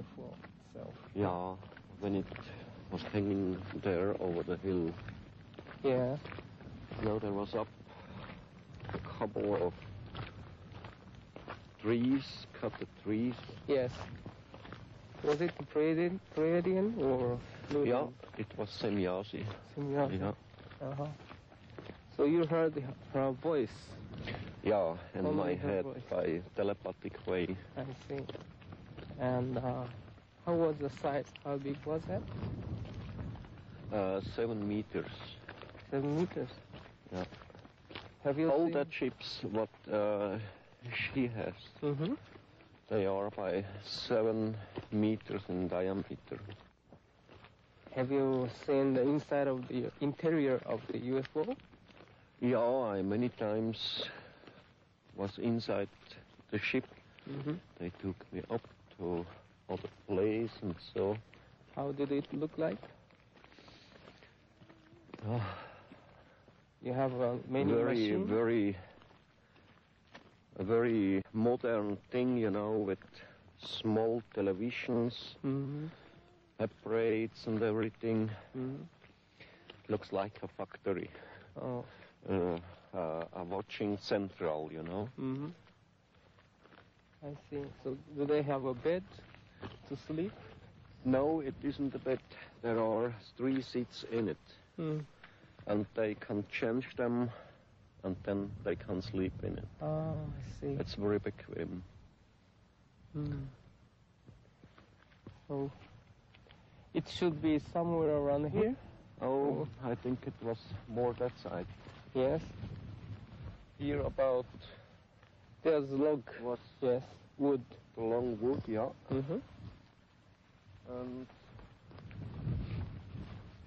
UFO itself. Yeah, when it was hanging there over the hill. Yeah. No, there was up a couple of trees, cut the trees. Yes. Was it Pleiadian or Fluvian? Yeah, it was Semyasi. Semyasi. Yeah. Uh-huh. So you heard her voice? Yeah, in Only my her head voice. by telepathic way. I see. And how was the size? How big was that? 7 meters. 7 meters. Yeah. Have you All seen? that ships, what she has, Mm-hmm. they are by 7 meters in diameter. Have you seen the inside of the interior of the UFO? Yeah, I many times was inside the ship. Mm-hmm. They took me up to other place and so. How did it look like? You have many machines? A very modern thing, you know, with small televisions, Mm-hmm. apparatus and everything. Mm-hmm. Looks like a factory. Oh. A watching central, you know. Mm-hmm. I see. So do they have a bed to sleep? No, it isn't a bed. There are 3 seats in it. Mm. And they can change them, and then they can sleep in it. Oh, I see. It's very bequem. Mm. So it should be somewhere around here? Oh, I think it was more that side. Yes. Here about There's log. was Yes. Wood. the long wood, yeah. Mm-hmm. And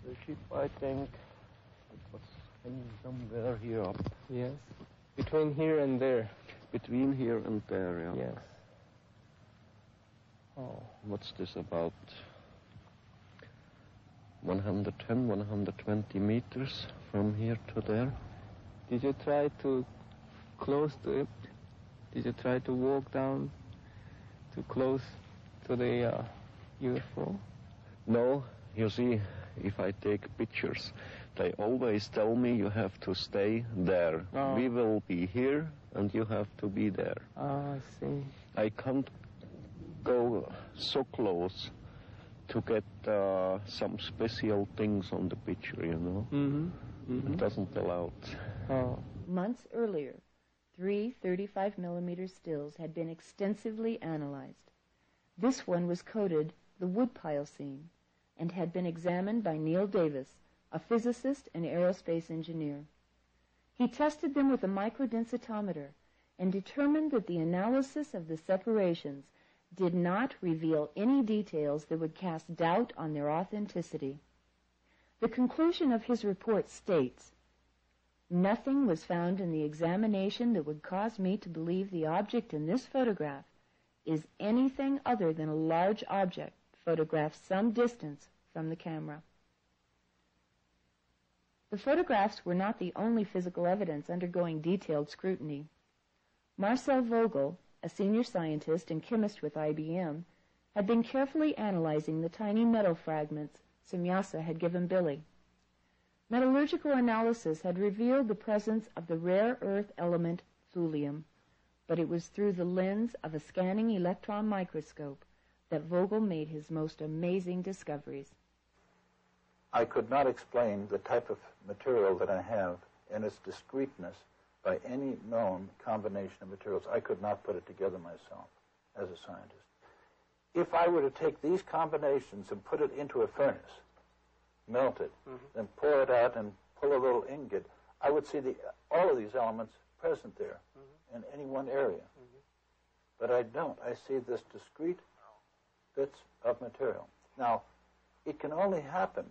the ship, I think, it was hanging somewhere here up. Yes. Between here and there. Between here and there, yeah. Yes. Oh. What's this about? 110, 120 meters from here to there. Did you try to close to it? Did you try to walk down to close to the UFO? No, you see, if I take pictures, they always tell me you have to stay there. Oh. We will be here and you have to be there. Ah, I see. I can't go so close to get some special things on the picture, you know. Mm-hmm. Mm-hmm. It doesn't allow it. Oh. Months earlier, 3 35mm stills had been extensively analyzed. This one was coded the woodpile scene and had been examined by Neil Davis, a physicist and aerospace engineer. He tested them with a microdensitometer and determined that the analysis of the separations did not reveal any details that would cast doubt on their authenticity. The conclusion of his report states, "Nothing was found in the examination that would cause me to believe the object in this photograph is anything other than a large object photographed some distance from the camera." The photographs were not the only physical evidence undergoing detailed scrutiny. Marcel Vogel, a senior scientist and chemist with IBM, had been carefully analyzing the tiny metal fragments Semyasa had given Billy. Metallurgical analysis had revealed the presence of the rare earth element thulium, but it was through the lens of a scanning electron microscope that Vogel made his most amazing discoveries. I could not explain the type of material that I have and its discreteness by any known combination of materials. I could not put it together myself as a scientist. If I were to take these combinations and put it into a furnace, melt it, then pour it out and pull a little ingot, I would see all of these elements present there in any one area. But I don't. I see this discrete bits of material. Now, it can only happen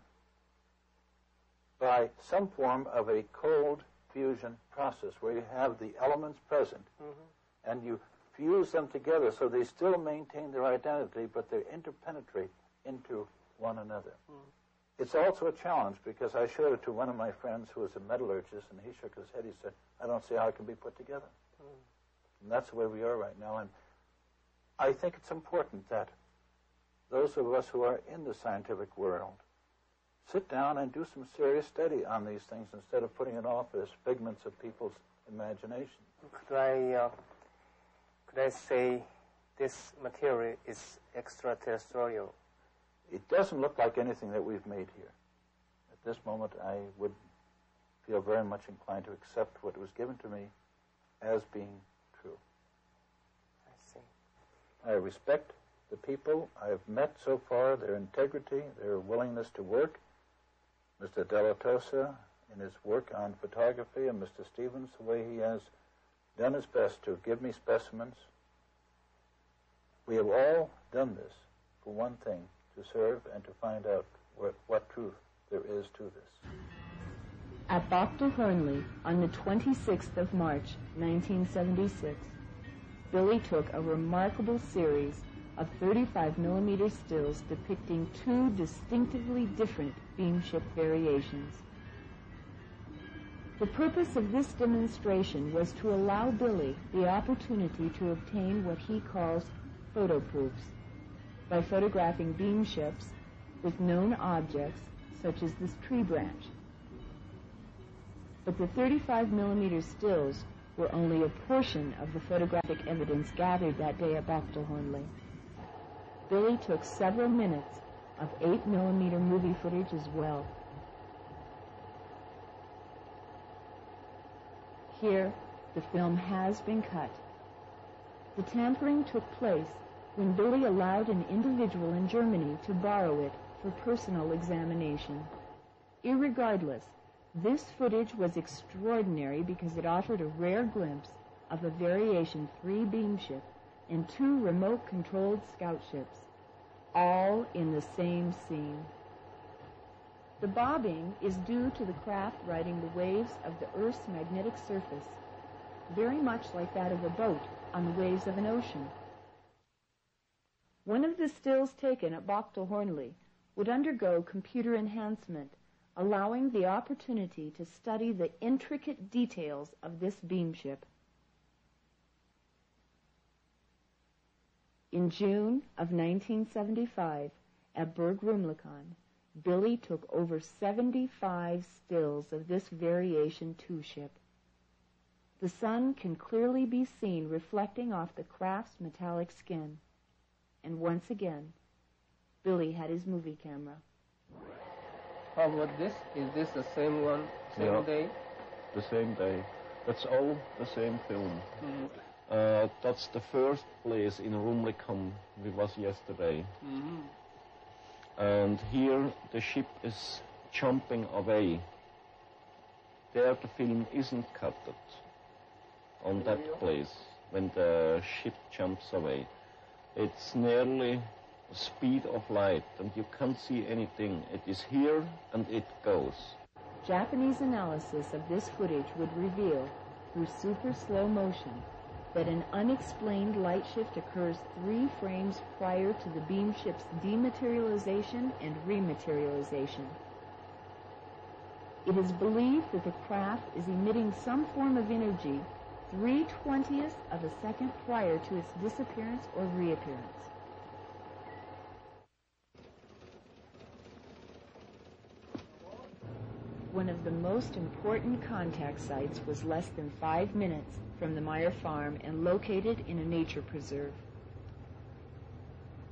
by some form of a cold fusion process where you have the elements present and you fuse them together so they still maintain their identity, but they interpenetrate into one another. It's also a challenge because I showed it to one of my friends who was a metallurgist, and he shook his head. He said, "I don't see how it can be put together." And that's where we are right now. And I think it's important that those of us who are in the scientific world, sit down and do some serious study on these things instead of putting it off as figments of people's imagination. Could I say this material is extraterrestrial? It doesn't look like anything that we've made here. At this moment, I would feel very much inclined to accept what was given to me as being true. I see. I respect the people I have met so far, their integrity, their willingness to work. Mr. Della Tosa, in his work on photography, and Mr. Stevens, the way he has done his best to give me specimens. We have all done this for one thing, to serve and to find out what truth there is to this. At Bochtel Hernley, on the 26th of March, 1976, Billy took a remarkable series of 35mm stills depicting two distinctively different beamship variations. The purpose of this demonstration was to allow Billy the opportunity to obtain what he calls photo proofs by photographing beamships with known objects such as this tree branch. But the 35mm stills were only a portion of the photographic evidence gathered that day at Bochtel Hernley. Billy took several minutes of 8mm movie footage as well. Here, the film has been cut. The tampering took place when Billy allowed an individual in Germany to borrow it for personal examination. Irregardless, this footage was extraordinary because it offered a rare glimpse of a Variation 3 beamship and two remote-controlled scout ships, all in the same scene. The bobbing is due to the craft riding the waves of the Earth's magnetic surface, very much like that of a boat on the waves of an ocean. One of the stills taken at Bochtel Hernley would undergo computer enhancement, allowing the opportunity to study the intricate details of this beamship. In June of 1975, at Berg Rumlikon, Billy took over 75 stills of this Variation 2 ship. The sun can clearly be seen reflecting off the craft's metallic skin. And once again, Billy had his movie camera. How about this? Is this the same one, same day? The same day. That's all the same film. Mm-hmm. That's the first place in Rumlikon we was yesterday. Mm-hmm. And here the ship is jumping away. There the film isn't cut on that place when the ship jumps away. It's nearly the speed of light and you can't see anything. It is here and it goes. Japanese analysis of this footage would reveal, through super slow motion, that an unexplained light shift occurs 3 frames prior to the beamship's dematerialization and rematerialization. It is believed that the craft is emitting some form of energy 3/20ths of a second prior to its disappearance or reappearance. One of the most important contact sites was less than 5 minutes from the Meier farm and located in a nature preserve.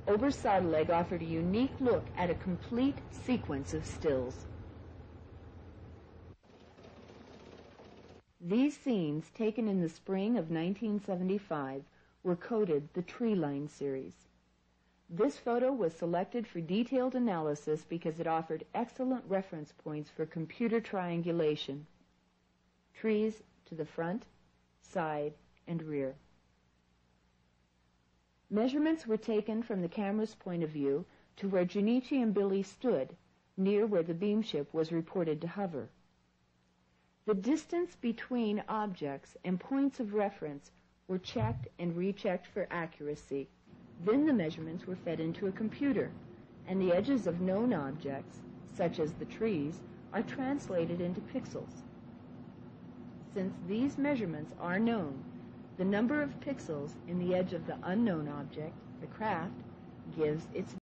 Obersadeleg offered a unique look at a complete sequence of stills. These scenes, taken in the spring of 1975, were coded the Tree Line series. This photo was selected for detailed analysis because it offered excellent reference points for computer triangulation. Trees to the front, side, and rear. Measurements were taken from the camera's point of view to where Junichi and Billy stood, near where the beamship was reported to hover. The distance between objects and points of reference were checked and rechecked for accuracy. Then the measurements were fed into a computer, and the edges of known objects, such as the trees, are translated into pixels. Since these measurements are known, the number of pixels in the edge of the unknown object, the craft, gives its